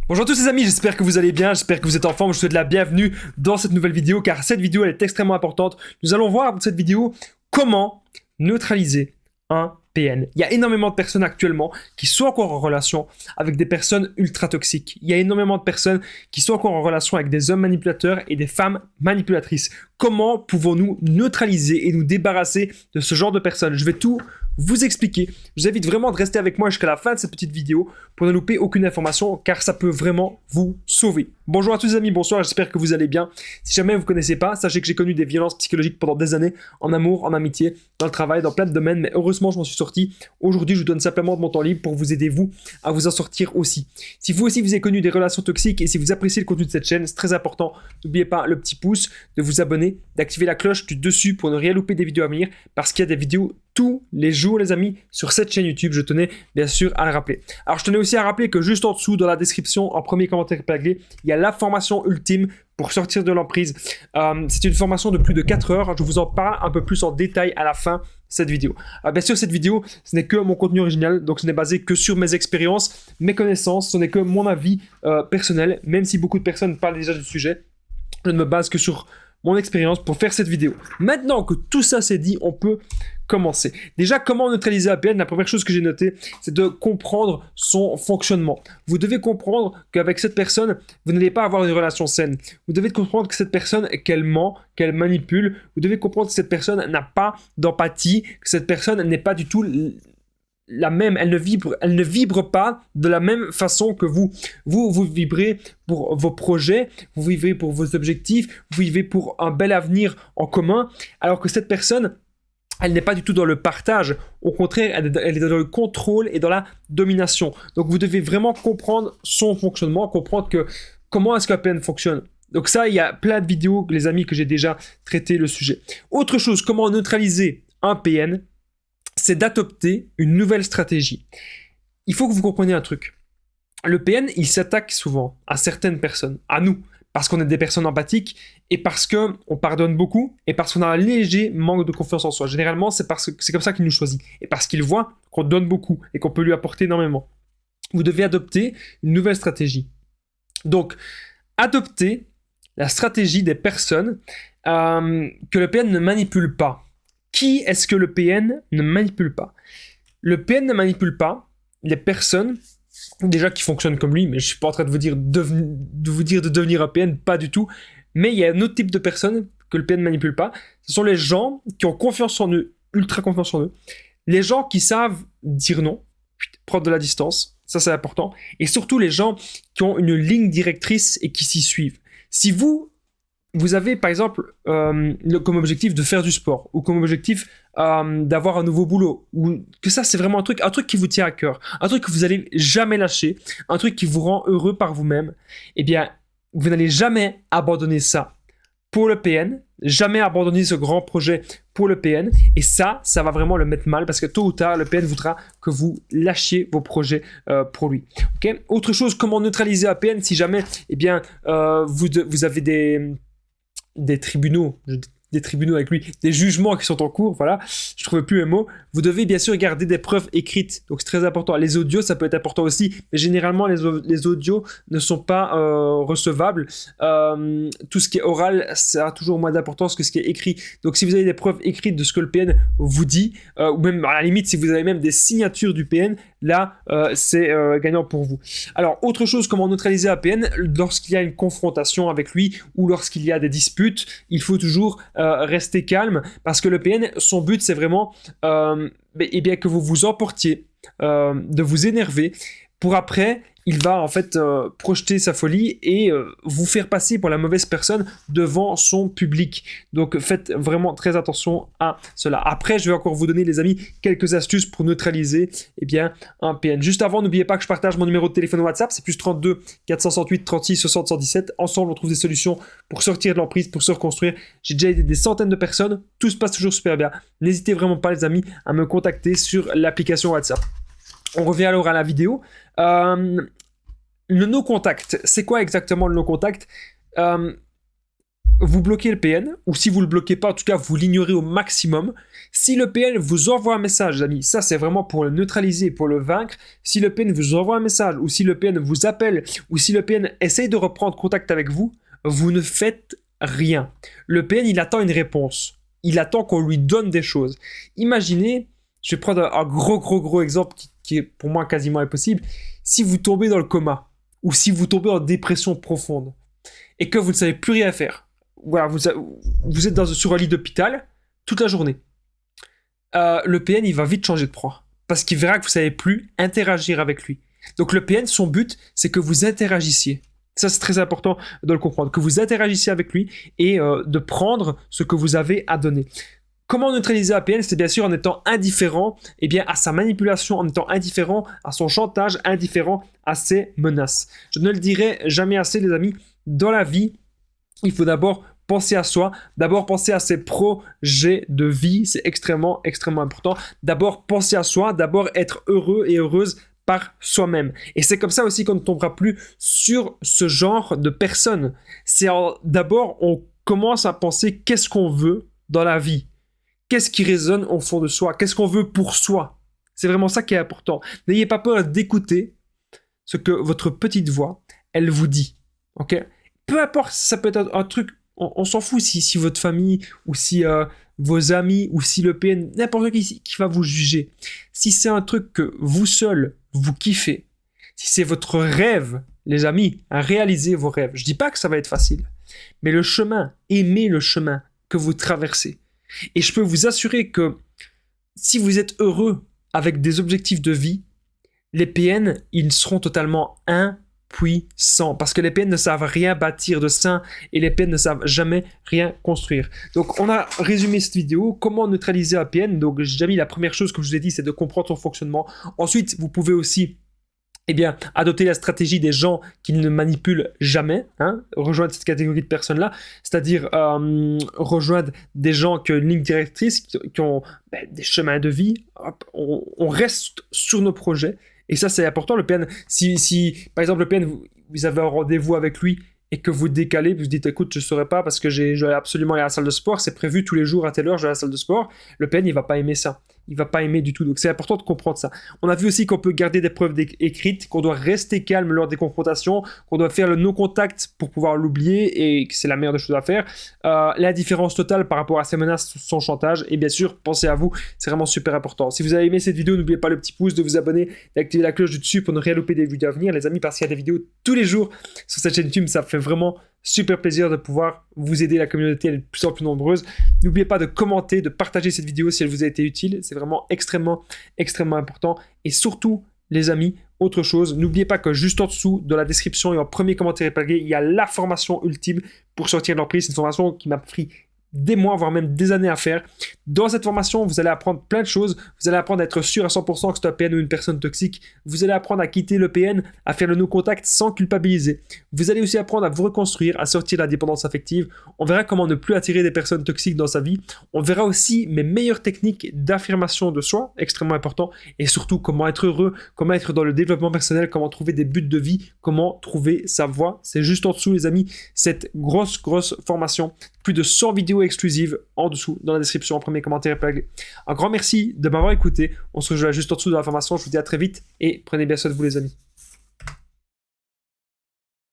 Bonjour à tous les amis, j'espère que vous allez bien, j'espère que vous êtes en forme, je vous souhaite la bienvenue dans cette nouvelle vidéo car cette vidéo elle est extrêmement importante. Nous allons voir dans cette vidéo comment neutraliser un PN. Il y a énormément de personnes actuellement qui sont encore en relation avec des personnes ultra toxiques. Il y a énormément de personnes qui sont encore en relation avec des hommes manipulateurs et des femmes manipulatrices. Comment pouvons-nous neutraliser et nous débarrasser de ce genre de personnes? Je vais tout vous expliquer. Je vous invite vraiment de rester avec moi jusqu'à la fin de cette petite vidéo pour ne louper aucune information car ça peut vraiment vous sauver. Bonjour à tous les amis, bonsoir, j'espère que vous allez bien. Si jamais vous ne connaissez pas, sachez que j'ai connu des violences psychologiques pendant des années, en amour, en amitié, dans le travail, dans plein de domaines, mais heureusement je m'en suis sorti. Aujourd'hui, je vous donne simplement de mon temps libre pour vous aider vous à vous en sortir aussi. Si vous aussi vous avez connu des relations toxiques et si vous appréciez le contenu de cette chaîne, c'est très important, n'oubliez pas le petit pouce, de vous abonner, d'activer la cloche du dessus pour ne rien louper des vidéos à venir parce qu'il y a des vidéos tous les jours les amis sur cette chaîne YouTube, je tenais bien sûr à le rappeler. Alors je tenais aussi à rappeler que juste en dessous dans la description, en premier commentaire épinglé, il y a la formation ultime pour sortir de l'emprise. C'est une formation de plus de 4 heures, je vous en parle un peu plus en détail à la fin de cette vidéo. Bien sûr cette vidéo, ce n'est que mon contenu original, donc ce n'est basé que sur mes expériences, mes connaissances, ce n'est que mon avis personnel, même si beaucoup de personnes parlent déjà du sujet, je ne me base que sur mon expérience pour faire cette vidéo. Maintenant que tout ça c'est dit, on peut commencer. Déjà, comment neutraliser un PN? La première chose que j'ai notée, c'est de comprendre son fonctionnement. Vous devez comprendre qu'avec cette personne, vous n'allez pas avoir une relation saine. Vous devez comprendre que cette personne, qu'elle ment, qu'elle manipule. Vous devez comprendre que cette personne n'a pas d'empathie, que cette personne n'est pas du tout la même, elle ne vibre pas de la même façon que vous. Vous vibrez pour vos projets, vous vivez pour vos objectifs, vous vivez pour un bel avenir en commun, alors que cette personne, elle n'est pas du tout dans le partage. Au contraire, elle est dans le contrôle et dans la domination. Donc vous devez vraiment comprendre son fonctionnement, comprendre que comment est-ce qu'un PN fonctionne. Donc ça, il y a plein de vidéos, les amis, que j'ai déjà traité le sujet. Autre chose, comment neutraliser un PN, c'est d'adopter une nouvelle stratégie. Il faut que vous compreniez un truc. Le PN, il s'attaque souvent à certaines personnes, à nous, parce qu'on est des personnes empathiques et parce qu'on pardonne beaucoup et parce qu'on a un léger manque de confiance en soi. Généralement, c'est comme ça qu'il nous choisit et parce qu'il voit qu'on donne beaucoup et qu'on peut lui apporter énormément. Vous devez adopter une nouvelle stratégie. Donc, adoptez la stratégie des personnes que le PN ne manipule pas. Qui est-ce que le PN ne manipule pas? Le PN ne manipule pas les personnes déjà qui fonctionnent comme lui, mais je ne suis pas en train de vous dire de devenir un PN, pas du tout. Mais il y a un autre type de personnes que le PN ne manipule pas. Ce sont les gens qui ont confiance en eux, ultra confiance en eux. Les gens qui savent dire non, prendre de la distance, ça c'est important. Et surtout les gens qui ont une ligne directrice et qui s'y suivent. Si vous avez par exemple comme objectif de faire du sport ou comme objectif d'avoir un nouveau boulot ou que ça c'est vraiment un truc qui vous tient à cœur, un truc que vous n'allez jamais lâcher, un truc qui vous rend heureux par vous-même, eh bien vous n'allez jamais abandonner ça pour le PN, jamais abandonner ce grand projet pour le PN et ça va vraiment le mettre mal parce que tôt ou tard le PN voudra que vous lâchiez vos projets pour lui. Okay? Autre chose, comment neutraliser un PN si jamais eh bien, vous avez des tribunaux avec lui, des jugements qui sont en cours, voilà, je trouve plus un mot, vous devez bien sûr garder des preuves écrites, donc c'est très important. Les audios, ça peut être important aussi, mais généralement les audios ne sont pas recevables, tout ce qui est oral, ça a toujours moins d'importance que ce qui est écrit, donc si vous avez des preuves écrites de ce que le PN vous dit, ou même à la limite si vous avez même des signatures du PN, là c'est gagnant pour vous. Alors autre chose, comment neutraliser un PN lorsqu'il y a une confrontation avec lui ou lorsqu'il y a des disputes, il faut toujours rester calme parce que le PN, son but c'est vraiment eh bien, que vous vous emportiez, de vous énerver pour après il va en fait projeter sa folie et vous faire passer pour la mauvaise personne devant son public. Donc faites vraiment très attention à cela. Après, je vais encore vous donner, les amis, quelques astuces pour neutraliser eh bien, un PN. Juste avant, n'oubliez pas que je partage mon numéro de téléphone WhatsApp, c'est plus 32 468 36 60 117. Ensemble, on trouve des solutions pour sortir de l'emprise, pour se reconstruire. J'ai déjà aidé des centaines de personnes, tout se passe toujours super bien. N'hésitez vraiment pas, les amis, à me contacter sur l'application WhatsApp. On revient alors à la vidéo. Le no-contact, c'est quoi exactement le no-contact? vous bloquez le PN, ou si vous le bloquez pas, en tout cas, vous l'ignorez au maximum. Si le PN vous envoie un message, les amis, ça c'est vraiment pour le neutraliser, pour le vaincre. Si le PN vous envoie un message, ou si le PN vous appelle, ou si le PN essaye de reprendre contact avec vous, vous ne faites rien. Le PN, il attend une réponse. Il attend qu'on lui donne des choses. Imaginez, je vais prendre un gros exemple qui est pour moi quasiment impossible. Si vous tombez dans le coma, ou si vous tombez en dépression profonde, et que vous ne savez plus rien faire, voilà, vous êtes sur un lit d'hôpital toute la journée. Le PN, il va vite changer de proie. Parce qu'il verra que vous ne savez plus interagir avec lui. Donc le PN, son but, c'est que vous interagissiez. Ça, c'est très important de le comprendre. Que vous interagissiez avec lui et de prendre ce que vous avez à donner. Comment neutraliser un PN? C'est bien sûr en étant indifférent à sa manipulation, en étant indifférent à son chantage, indifférent à ses menaces. Je ne le dirai jamais assez, les amis. Dans la vie, il faut d'abord penser à soi, d'abord penser à ses projets de vie, c'est extrêmement important. D'abord penser à soi, d'abord être heureux et heureuse par soi-même. Et c'est comme ça aussi qu'on ne tombera plus sur ce genre de personnes. D'abord, on commence à penser qu'est-ce qu'on veut dans la vie. Qu'est-ce qui résonne au fond de soi? Qu'est-ce qu'on veut pour soi? C'est vraiment ça qui est important. N'ayez pas peur d'écouter ce que votre petite voix, elle vous dit. Ok? Peu importe, ça peut être un truc, on s'en fout si votre famille ou si vos amis ou si le PN, n'importe qui va vous juger. Si c'est un truc que vous seul, vous kiffez, si c'est votre rêve, les amis, réalisez vos rêves. Je dis pas que ça va être facile, mais le chemin, aimez le chemin que vous traversez. Et je peux vous assurer que si vous êtes heureux avec des objectifs de vie, les PN, ils seront totalement impuissants parce que les PN ne savent rien bâtir de sain et les PN ne savent jamais rien construire. Donc on a résumé cette vidéo, comment neutraliser un PN. Donc j'ai déjà mis la première chose que je vous ai dit, c'est de comprendre son fonctionnement. Ensuite, vous pouvez aussi adopter la stratégie des gens qui ne manipulent jamais, rejoindre cette catégorie de personnes-là, c'est-à-dire rejoindre des gens qui ont une ligne directrice, qui ont des chemins de vie. Hop, on reste sur nos projets, et ça c'est important. Le PN, si par exemple le PN, vous avez un rendez-vous avec lui, et que vous décalez, vous dites écoute, je ne saurais pas parce que je dois absolument aller à la salle de sport, c'est prévu tous les jours à telle heure, je vais à la salle de sport, le PN il va pas aimer ça. Il va pas aimer du tout. Donc c'est important de comprendre ça. On a vu aussi qu'on peut garder des preuves écrites, qu'on doit rester calme lors des confrontations, qu'on doit faire le no-contact pour pouvoir l'oublier et que c'est la meilleure des choses à faire. L'indifférence totale par rapport à ses menaces, son chantage. Et bien sûr, pensez à vous, c'est vraiment super important. Si vous avez aimé cette vidéo, n'oubliez pas le petit pouce, de vous abonner, d'activer la cloche du dessus pour ne rien louper des vidéos à venir, les amis, parce qu'il y a des vidéos tous les jours sur cette chaîne YouTube. Ça fait vraiment super plaisir de pouvoir vous aider, la communauté elle est de plus en plus nombreuse. N'oubliez pas de commenter, de partager cette vidéo si elle vous a été utile, c'est vraiment extrêmement important. Et surtout, les amis, autre chose, n'oubliez pas que juste en dessous, dans la description et en premier commentaire épinglé, il y a la formation ultime pour sortir de l'emprise. C'est une formation qui m'a pris des mois, voire même des années à faire. Dans cette formation, vous allez apprendre plein de choses. Vous allez apprendre à être sûr à 100% que c'est un PN ou une personne toxique. Vous allez apprendre à quitter le PN, à faire le no-contact sans culpabiliser. Vous allez aussi apprendre à vous reconstruire, à sortir de la dépendance affective. On verra comment ne plus attirer des personnes toxiques dans sa vie. On verra aussi mes meilleures techniques d'affirmation de soi, extrêmement important. Et surtout, comment être heureux, comment être dans le développement personnel, comment trouver des buts de vie, comment trouver sa voie. C'est juste en dessous, les amis, cette grosse formation. Plus de 100 vidéos exclusives en dessous, dans la description, en premier commentaire épinglé. Un grand merci de m'avoir écouté. On se rejoint juste en dessous dans la formation. Je vous dis à très vite et prenez bien soin de vous, les amis.